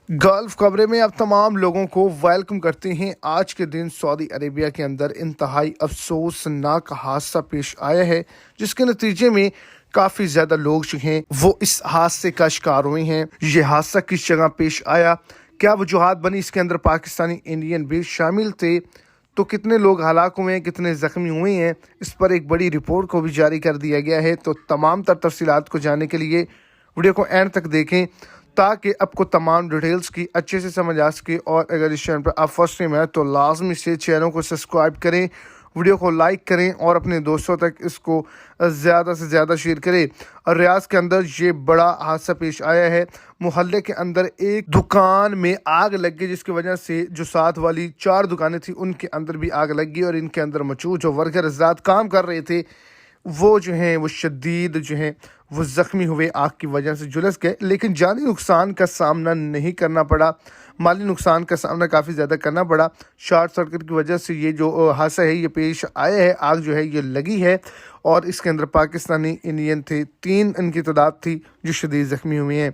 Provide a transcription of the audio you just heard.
Gulf खबरें में अब तमाम लोगों को वेलकम करते हैं। आज के दिन सऊदी अरेबिया के अंदर इंतहाई अफसोसनाक हादसा पेश आया है, जिसके नतीजे में काफ़ी ज़्यादा लोग जो हैं वो इस हादसे का शिकार हुए हैं। ये हादसा किस जगह पेश आया, क्या वजूहात बनी, इसके अंदर पाकिस्तानी इंडियन भी शामिल थे, तो कितने लोग हलाक हुए हैं, कितने ज़ख्मी हुए हैं, इस पर एक बड़ी रिपोर्ट को भी जारी कर दिया गया है। तो तमाम तफसीलात को जानने के लिए वीडियो को एंड तक देखें ताकि आपको तमाम डिटेल्स की अच्छे से समझ आ सके। और अगर इस चैनल पर आप फर्स्ट टाइम है तो लाजमी से चैनल को सब्सक्राइब करें, वीडियो को लाइक करें और अपने दोस्तों तक इसको ज़्यादा से ज़्यादा शेयर करें। और रियाज के अंदर ये बड़ा हादसा पेश आया है। मोहल्ले के अंदर एक दुकान में आग लग गई, जिसकी वजह से जो साथ वाली 4 दुकानें थी उनके अंदर भी आग लग गई और इनके अंदर मौजूद जो वर्कर हज़रात काम कर रहे थे वो जो हैं वो शदीद जो हैं वो ज़ख्मी हुए, आग की वजह से झुलस गए, लेकिन जानी नुकसान का सामना नहीं करना पड़ा। माली नुकसान का सामना काफ़ी ज़्यादा करना पड़ा। शॉर्ट सर्किट की वजह से ये जो हादसा है ये पेश आया है। आग जो है ये लगी है और इसके अंदर पाकिस्तानी इंडियन थे, 3 इनकी तादाद थी जो शदीद ज़ख्मी हुए हैं।